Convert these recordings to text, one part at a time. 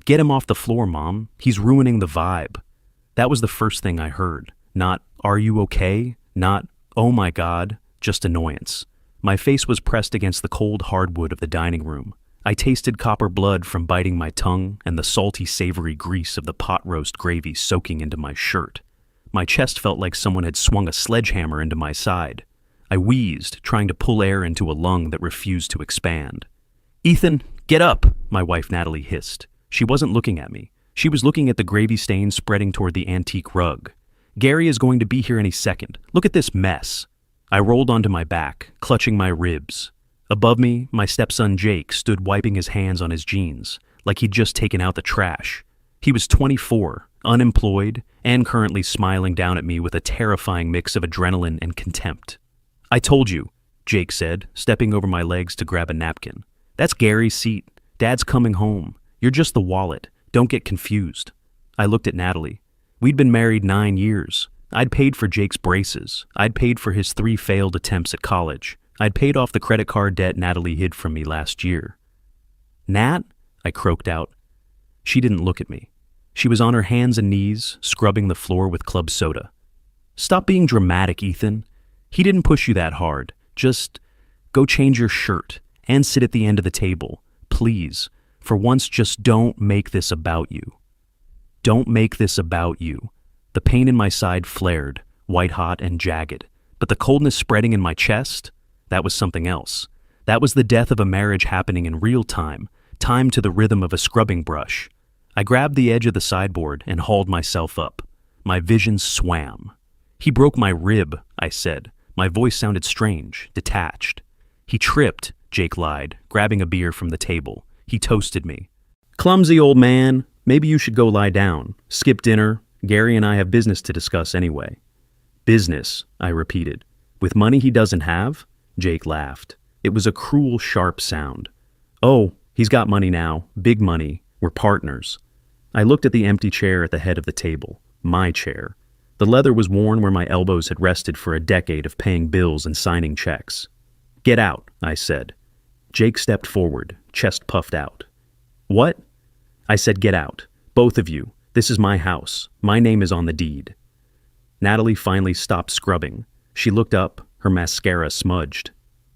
"Get him off the floor, Mom. He's ruining the vibe." That was the first thing I heard. Not, "Are you okay?" Not, "Oh my God," just annoyance. My face was pressed against the cold hardwood of the dining room. I tasted copper blood from biting my tongue and the salty, savory grease of the pot roast gravy soaking into my shirt. My chest felt like someone had swung a sledgehammer into my side. I wheezed, trying to pull air into a lung that refused to expand. "Ethan, get up," my wife Natalie hissed. She wasn't looking at me. She was looking at the gravy stain spreading toward the antique rug. "Gary is going to be here any second. Look at this mess." I rolled onto my back, clutching my ribs. Above me, my stepson Jake stood wiping his hands on his jeans, like he'd just taken out the trash. He was 24, unemployed, and currently smiling down at me with a terrifying mix of adrenaline and contempt. "I told you," Jake said, stepping over my legs to grab a napkin. "That's Gary's seat. Dad's coming home. You're just the wallet. Don't get confused." I looked at Natalie. We'd been married 9 years. I'd paid for Jake's braces. I'd paid for his 3 failed attempts at college. I'd paid off the credit card debt Natalie hid from me last year. "Nat?" I croaked out. She didn't look at me. She was on her hands and knees, scrubbing the floor with club soda. "Stop being dramatic, Ethan. He didn't push you that hard. Just go change your shirt and sit at the end of the table. Please, for once, just don't make this about you." Don't make this about you. The pain in my side flared, white-hot and jagged. But the coldness spreading in my chest, that was something else. That was the death of a marriage happening in real time, timed to the rhythm of a scrubbing brush. I grabbed the edge of the sideboard and hauled myself up. My vision swam. "He broke my rib," I said. My voice sounded strange, detached. "He tripped," Jake lied, grabbing a beer from the table. He toasted me. "Clumsy old man. Maybe you should go lie down. Skip dinner. Gary and I have business to discuss anyway." "Business," I repeated. "With money he doesn't have?" Jake laughed. It was a cruel, sharp sound. "Oh, he's got money now. Big money. We're partners." I looked at the empty chair at the head of the table. My chair. The leather was worn where my elbows had rested for a decade of paying bills and signing checks. "Get out," I said. Jake stepped forward, chest puffed out. "What?" I said, "Get out. Both of you. This is my house. My name is on the deed." Natalie finally stopped scrubbing. She looked up, her mascara smudged.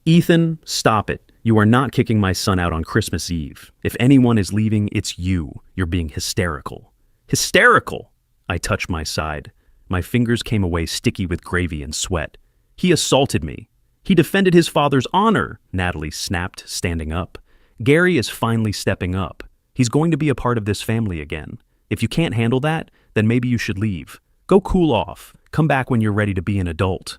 "Ethan, stop it. You are not kicking my son out on Christmas Eve. If anyone is leaving, it's you. You're being hysterical." "Hysterical?" I touched my side. My fingers came away sticky with gravy and sweat. "He assaulted me. He defended his father's honor," Natalie snapped, standing up. "Gary is finally stepping up. He's going to be a part of this family again. If you can't handle that, then maybe you should leave. Go cool off. Come back when you're ready to be an adult."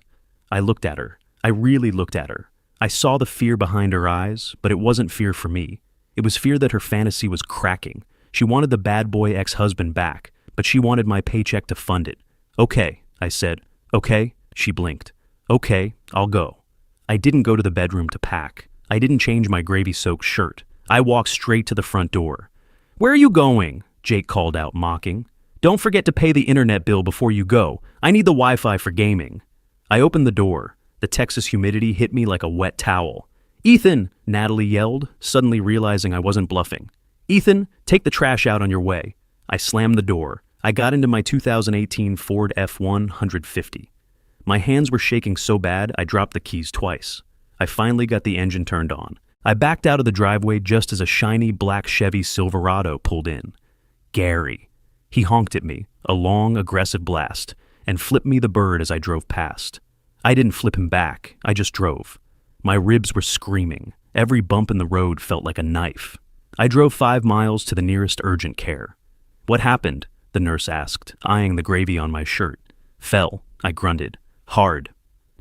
I looked at her. I really looked at her. I saw the fear behind her eyes, but it wasn't fear for me. It was fear that her fantasy was cracking. She wanted the bad boy ex-husband back, but she wanted my paycheck to fund it. "Okay," I said. "Okay?" She blinked. "Okay, I'll go." I didn't go to the bedroom to pack. I didn't change my gravy-soaked shirt. I walked straight to the front door. "Where are you going?" Jake called out, mocking. "Don't forget to pay the internet bill before you go. I need the Wi-Fi for gaming." I opened the door. The Texas humidity hit me like a wet towel. "Ethan!" Natalie yelled, suddenly realizing I wasn't bluffing. "Ethan, take the trash out on your way." I slammed the door. I got into my 2018 Ford F-150. My hands were shaking so bad I dropped the keys twice. I finally got the engine turned on. I backed out of the driveway just as a shiny black Chevy Silverado pulled in. Gary. He honked at me, a long, aggressive blast, and flipped me the bird as I drove past. I didn't flip him back, I just drove. My ribs were screaming. Every bump in the road felt like a knife. I drove 5 miles to the nearest urgent care. "What happened?" the nurse asked, eyeing the gravy on my shirt. "Fell," I grunted. "Hard."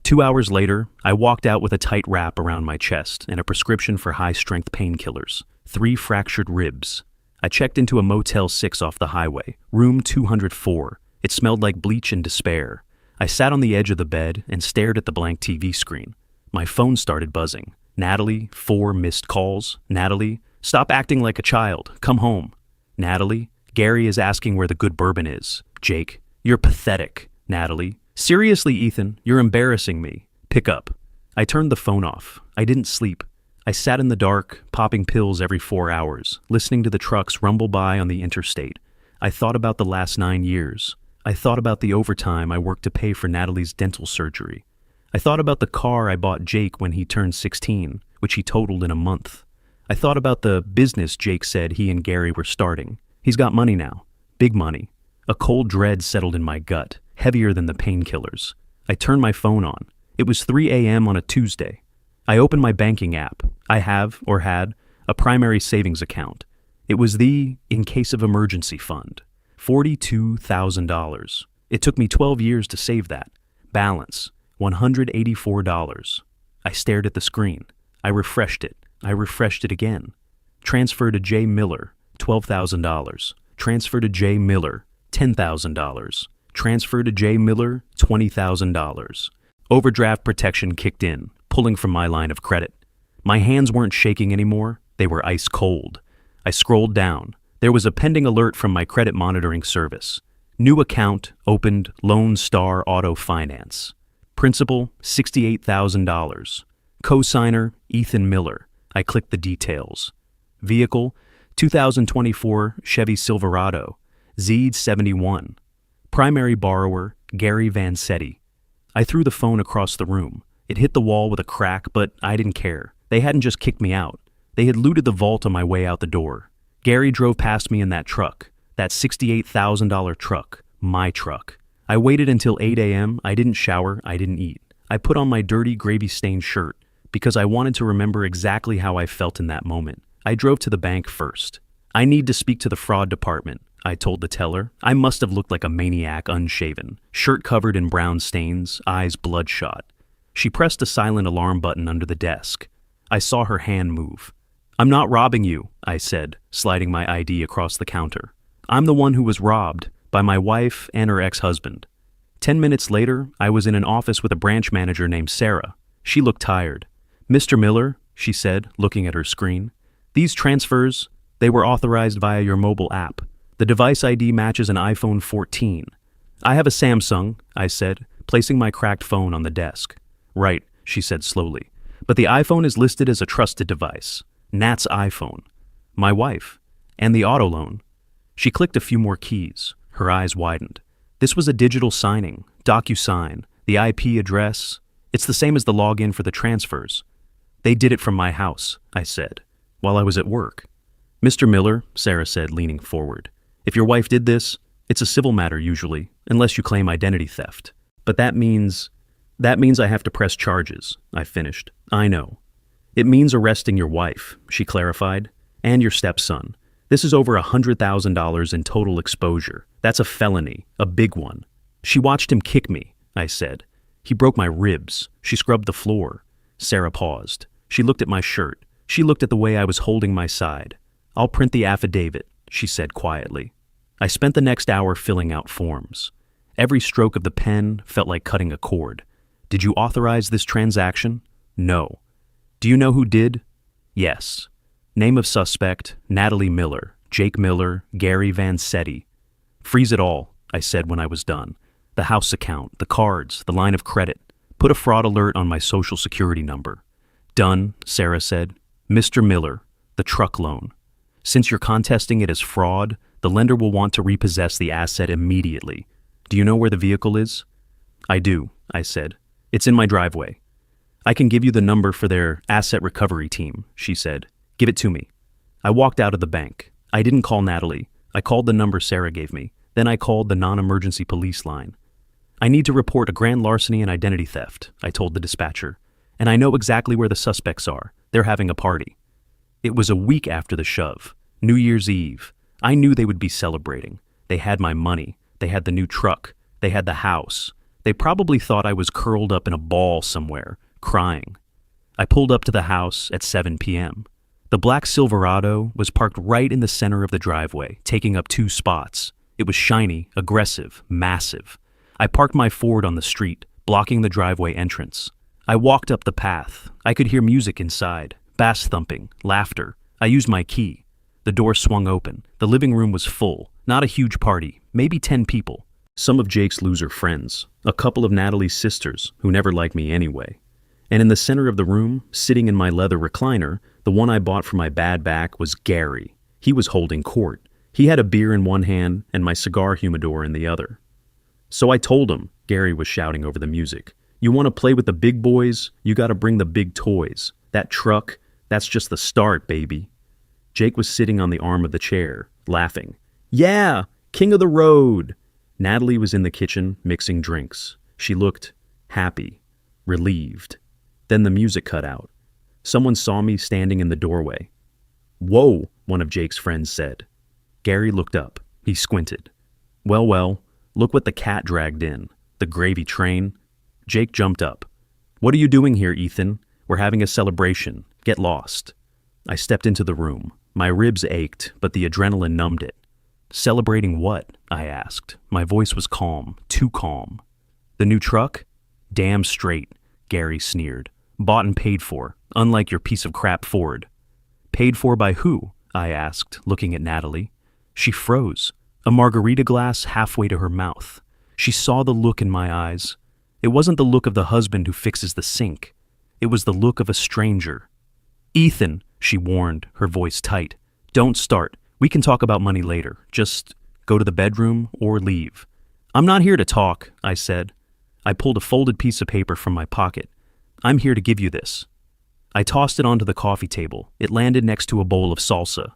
2 hours later, I walked out with a tight wrap around my chest and a prescription for high-strength painkillers, 3 fractured ribs. I checked into a Motel 6 off the highway, room 204. It smelled like bleach and despair. I sat on the edge of the bed and stared at the blank TV screen. My phone started buzzing. "Natalie, 4 missed calls. Natalie, stop acting like a child. Come home. Natalie, Gary is asking where the good bourbon is. Jake, you're pathetic. Natalie, seriously, Ethan, you're embarrassing me. Pick up." I turned the phone off. I didn't sleep. I sat in the dark, popping pills every 4 hours, listening to the trucks rumble by on the interstate. I thought about the last 9 years. I thought about the overtime I worked to pay for Natalie's dental surgery. I thought about the car I bought Jake when he turned 16, which he totaled in a month. I thought about the business Jake said he and Gary were starting. He's got money now. Big money. A cold dread settled in my gut, heavier than the painkillers. I turned my phone on. It was 3 a.m. on a Tuesday. I opened my banking app. I have, or had, a primary savings account. It was the in case of emergency fund. $42,000. It took me 12 years to save that. Balance, $184. I stared at the screen. I refreshed it. I refreshed it again. Transfer to J. Miller, $12,000. Transfer to J. Miller, $10,000. Transfer to J. Miller, $20,000. Overdraft protection kicked in, pulling from my line of credit. My hands weren't shaking anymore. They were ice cold. I scrolled down. There was a pending alert from my credit monitoring service. New account opened, Lone Star Auto Finance. Principal, $68,000. Co-signer, Ethan Miller. I clicked the details. Vehicle, 2024 Chevy Silverado, Z71. Primary borrower, Gary Vansetti. I threw the phone across the room. It hit the wall with a crack, but I didn't care. They hadn't just kicked me out. They had looted the vault on my way out the door. Gary drove past me in that truck, that $68,000 truck, my truck. I waited until 8 a.m. I didn't shower, I didn't eat. I put on my dirty, gravy-stained shirt because I wanted to remember exactly how I felt in that moment. I drove to the bank first. I need to speak to the fraud department, I told the teller. I must have looked like a maniac unshaven, shirt covered in brown stains, eyes bloodshot. She pressed a silent alarm button under the desk. I saw her hand move. "I'm not robbing you," I said, sliding my ID across the counter. "I'm the one who was robbed, by my wife and her ex-husband." 10 minutes later, I was in an office with a branch manager named Sarah. She looked tired. "Mr. Miller," she said, looking at her screen, "these transfers, they were authorized via your mobile app. The device ID matches an iPhone 14. "I have a Samsung," I said, placing my cracked phone on the desk. "Right," she said slowly, "but the iPhone is listed as a trusted device. Nat's iPhone. My wife. And the auto loan." She clicked a few more keys. Her eyes widened. "This was a digital signing, DocuSign, the IP address. It's the same as the login for the transfers." "They did it from my house," I said, "while I was at work." "Mr. Miller," Sarah said, leaning forward, "if your wife did this, it's a civil matter usually, unless you claim identity theft. But that means I have to press charges," I finished. "I know." "It means arresting your wife," she clarified, "and your stepson. This is over $100,000 in total exposure. That's a felony, a big one." "She watched him kick me," I said. "He broke my ribs." She scrubbed the floor. Sarah paused. She looked at my shirt. She looked at the way I was holding my side. "I'll print the affidavit," she said quietly. I spent the next hour filling out forms. Every stroke of the pen felt like cutting a cord. "Did you authorize this transaction?" "No." "Do you know who did?" "Yes." "Name of suspect, Natalie Miller, Jake Miller, Gary Vansetti." "Freeze it all," I said when I was done. "The house account, the cards, the line of credit. Put a fraud alert on my social security number." "Done," Sarah said. "Mr. Miller, the truck loan. Since you're contesting it as fraud, the lender will want to repossess the asset immediately. Do you know where the vehicle is?" "I do," I said. "It's in my driveway." "I can give you the number for their asset recovery team," she said. "Give it to me." I walked out of the bank. I didn't call Natalie. I called the number Sarah gave me. Then I called the non-emergency police line. "I need to report a grand larceny and identity theft," I told the dispatcher. "And I know exactly where the suspects are. They're having a party." It was a week after the shove, New Year's Eve. I knew they would be celebrating. They had my money. They had the new truck. They had the house. They probably thought I was curled up in a ball somewhere, crying. I pulled up to the house at 7 p.m. The black Silverado was parked right in the center of the driveway, taking up 2 spots. It was shiny, aggressive, massive. I parked my Ford on the street, blocking the driveway entrance. I walked up the path. I could hear music inside, bass thumping, laughter. I used my key. The door swung open. The living room was full. Not a huge party, maybe 10 people. Some of Jake's loser friends, a couple of Natalie's sisters, who never liked me anyway. And in the center of the room, sitting in my leather recliner, the one I bought for my bad back, was Gary. He was holding court. He had a beer in one hand and my cigar humidor in the other. "So I told him," Gary was shouting over the music, "you want to play with the big boys? You got to bring the big toys. That truck, that's just the start, baby." Jake was sitting on the arm of the chair, laughing. "Yeah, king of the road." Natalie was in the kitchen, mixing drinks. She looked happy, relieved. Then the music cut out. Someone saw me standing in the doorway. "Whoa," one of Jake's friends said. Gary looked up. He squinted. Well, look what the cat dragged in. The gravy train." Jake jumped up. "What are you doing here, Ethan? We're having a celebration. Get lost." I stepped into the room. My ribs ached, but the adrenaline numbed it. "Celebrating what?" I asked. My voice was calm, too calm. "The new truck?" "Damn straight," Gary sneered. "Bought and paid for, unlike your piece of crap Ford." "Paid for by who?" I asked, looking at Natalie. She froze, a margarita glass halfway to her mouth. She saw the look in my eyes. It wasn't the look of the husband who fixes the sink. It was the look of a stranger. "Ethan," she warned, her voice tight. "Don't start. We can talk about money later. Just go to the bedroom or leave." "I'm not here to talk," I said. I pulled a folded piece of paper from my pocket. "I'm here to give you this." I tossed it onto the coffee table. It landed next to a bowl of salsa.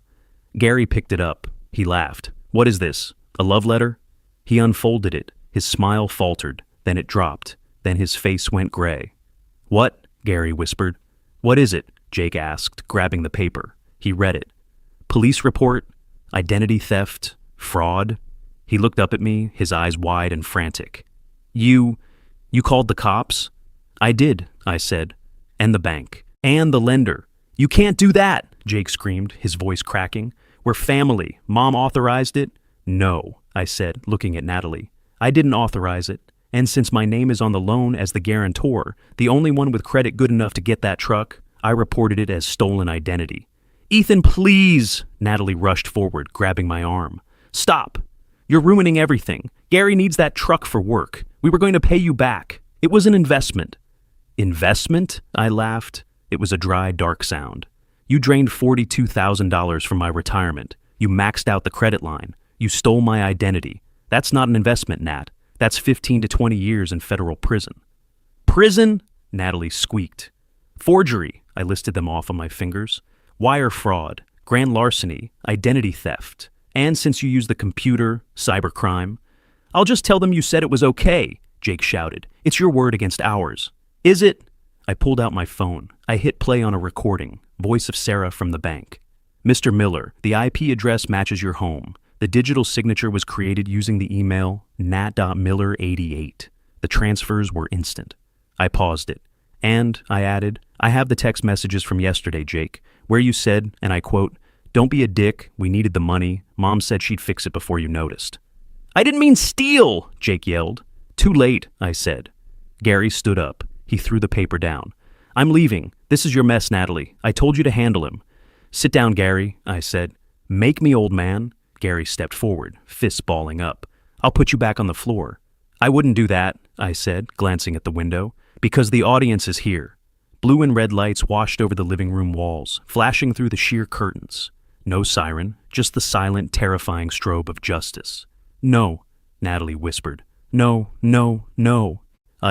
Gary picked it up. He laughed. "What is this? A love letter?" He unfolded it. His smile faltered. Then it dropped. Then his face went gray. "What?" Gary whispered. "What is it?" Jake asked, grabbing the paper. He read it. "Police report, identity theft, fraud." He looked up at me, his eyes wide and frantic. You called the cops?" "I did," I said. "And the bank. And the lender." "You can't do that," Jake screamed, his voice cracking. "We're family. Mom authorized it." "No," I said, looking at Natalie. "I didn't authorize it. And since my name is on the loan as the guarantor, the only one with credit good enough to get that truck, I reported it as stolen identity." "Ethan, please!" Natalie rushed forward, grabbing my arm. "Stop! You're ruining everything. Gary needs that truck for work. We were going to pay you back. It was an investment." "Investment?" I laughed. It was a dry, dark sound. "You drained $42,000 from my retirement. You maxed out the credit line. You stole my identity. That's not an investment, Nat. That's 15 to 20 years in federal prison." "Prison?" Natalie squeaked. "Forgery," I listed them off on my fingers. "Wire fraud, grand larceny, identity theft. And since you used the computer, cybercrime." "I'll just tell them you said it was okay," Jake shouted. "It's your word against ours." "Is it?" I pulled out my phone. I hit play on a recording, voice of Sarah from the bank. "Mr. Miller, the IP address matches your home. The digital signature was created using the email nat.miller88. The transfers were instant." I paused it. "And," I added, "I have the text messages from yesterday, Jake, where you said, and I quote, 'Don't be a dick, we needed the money. Mom said she'd fix it before you noticed.'" "I didn't mean steal," Jake yelled. "Too late," I said. Gary stood up. He threw the paper down. "I'm leaving. This is your mess, Natalie. I told you to handle him." "Sit down, Gary," I said. "Make me, old man." Gary stepped forward, fists balling up. "I'll put you back on the floor." "I wouldn't do that," I said, glancing at the window, "because the audience is here." Blue and red lights washed over the living room walls, flashing through the sheer curtains. No siren, just the silent, terrifying strobe of justice. "No," Natalie whispered. "No, no, no."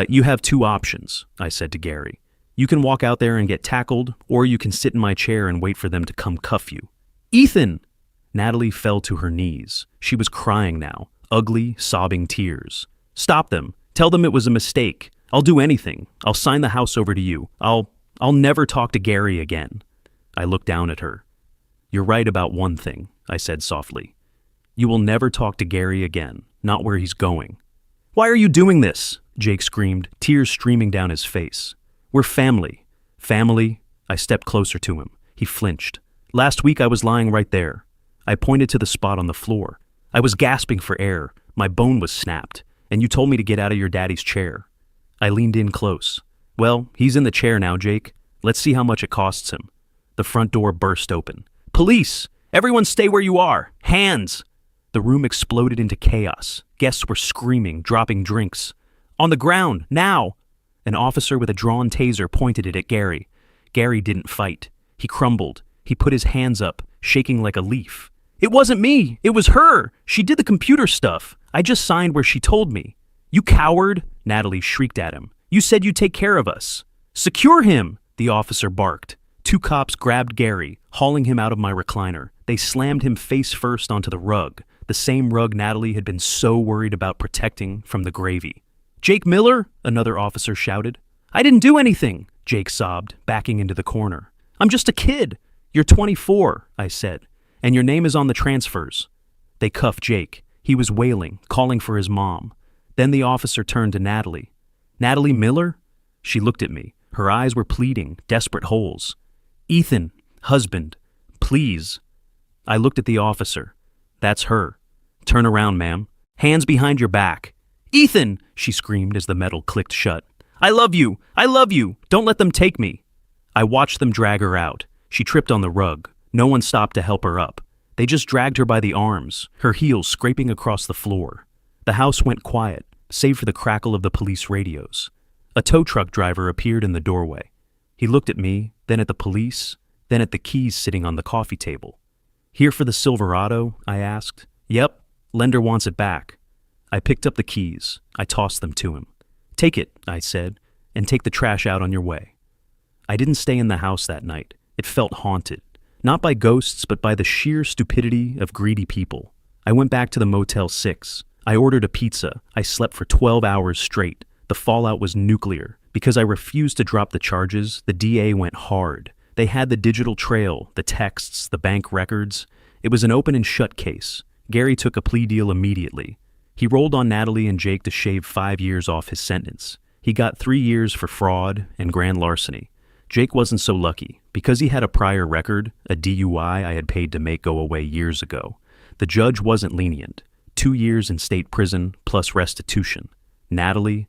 You have two options," I said to Gary. "You can walk out there and get tackled, or you can sit in my chair and wait for them to come cuff you." "Ethan!" Natalie fell to her knees. She was crying now, ugly, sobbing tears. "Stop them. Tell them it was a mistake. I'll do anything. I'll sign the house over to you. I'll never talk to Gary again." I looked down at her. "You're right about one thing," I said softly. "You will never talk to Gary again, not where he's going." "Why are you doing this?" Jake screamed, tears streaming down his face. "We're family." "Family?" I stepped closer to him. He flinched. "Last week I was lying right there." I pointed to the spot on the floor. "I was gasping for air. My bone was snapped. And you told me to get out of your daddy's chair." I leaned in close. "Well, he's in the chair now, Jake. Let's see how much it costs him." The front door burst open. "Police! Everyone stay where you are! Hands!" The room exploded into chaos. Guests were screaming, dropping drinks. "On the ground, now!" An officer with a drawn taser pointed it at Gary. Gary didn't fight. He crumbled. He put his hands up, shaking like a leaf. "It wasn't me! It was her! She did the computer stuff! I just signed where she told me." "You coward!" Natalie shrieked at him. "You said you'd take care of us." "Secure him!" the officer barked. Two cops grabbed Gary, hauling him out of my recliner. They slammed him face first onto the rug, the same rug Natalie had been so worried about protecting from the gravy. "Jake Miller?" another officer shouted. "I didn't do anything," Jake sobbed, backing into the corner. "I'm just a kid." "You're 24, I said, "and your name is on the transfers." They cuffed Jake. He was wailing, calling for his mom. Then the officer turned to Natalie. "Natalie Miller?" She looked at me. Her eyes were pleading, desperate holes. "Ethan, husband, please." I looked at the officer. "That's her. Turn around, ma'am. Hands behind your back." "Ethan!" she screamed as the metal clicked shut. "I love you! I love you! Don't let them take me!" I watched them drag her out. She tripped on the rug. No one stopped to help her up. They just dragged her by the arms, her heels scraping across the floor. The house went quiet, save for the crackle of the police radios. A tow truck driver appeared in the doorway. He looked at me, then at the police, then at the keys sitting on the coffee table. "Here for the Silverado?" I asked. "Yep, lender wants it back." I picked up the keys. I tossed them to him. "Take it," I said, "and take the trash out on your way." I didn't stay in the house that night. It felt haunted, not by ghosts, but by the sheer stupidity of greedy people. I went back to the Motel 6. I ordered a pizza. I slept for 12 hours straight. The fallout was nuclear. Because I refused to drop the charges, the DA went hard. They had the digital trail, the texts, the bank records. It was an open and shut case. Gary took a plea deal immediately. He rolled on Natalie and Jake to shave 5 years off his sentence. He got 3 years for fraud and grand larceny. Jake wasn't so lucky. Because he had a prior record, a DUI I had paid to make go away years ago, the judge wasn't lenient. 2 years in state prison plus restitution. Natalie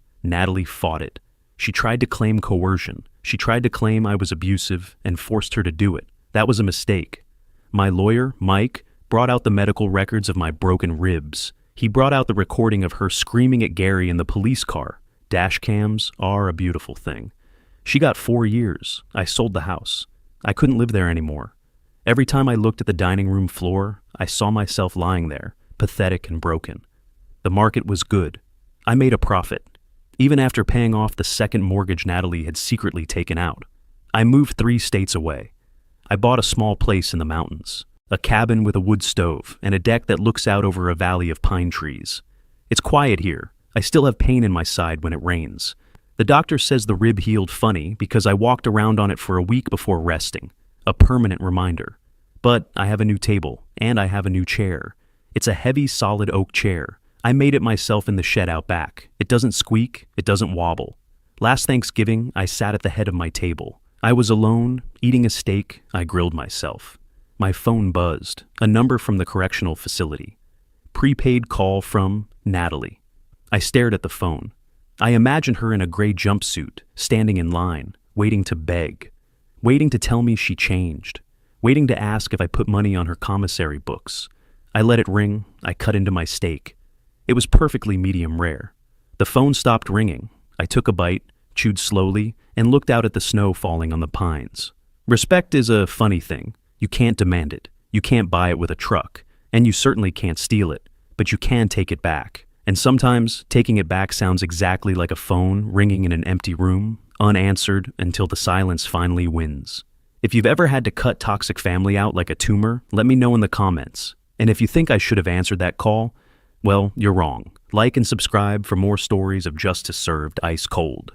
fought it. She tried to claim coercion. She tried to claim I was abusive and forced her to do it. That was a mistake. My lawyer, Mike, brought out the medical records of my broken ribs. He brought out the recording of her screaming at Gary in the police car. Dash cams are a beautiful thing. She got 4 years. I sold the house. I couldn't live there anymore. Every time I looked at the dining room floor, I saw myself lying there, pathetic and broken. The market was good. I made a profit, even after paying off the second mortgage Natalie had secretly taken out. I moved 3 states away. I bought a small place in the mountains, a cabin with a wood stove and a deck that looks out over a valley of pine trees. It's quiet here. I still have pain in my side when it rains. The doctor says the rib healed funny because I walked around on it for a week before resting, a permanent reminder. But I have a new table, and I have a new chair. It's a heavy, solid oak chair. I made it myself in the shed out back. It doesn't squeak, it doesn't wobble. Last Thanksgiving, I sat at the head of my table. I was alone, eating a steak. I grilled myself. My phone buzzed, a number from the correctional facility. Prepaid call from Natalie. I stared at the phone. I imagined her in a gray jumpsuit, standing in line, waiting to beg, waiting to tell me she changed, waiting to ask if I put money on her commissary books. I let it ring. I cut into my steak. It was perfectly medium rare. The phone stopped ringing. I took a bite, chewed slowly, and looked out at the snow falling on the pines. Respect is a funny thing. You can't demand it. You can't buy it with a truck. And you certainly can't steal it. But you can take it back. And sometimes, taking it back sounds exactly like a phone ringing in an empty room, unanswered until the silence finally wins. If you've ever had to cut toxic family out like a tumor, let me know in the comments. And if you think I should have answered that call, well, you're wrong. Like and subscribe for more stories of justice served ice cold.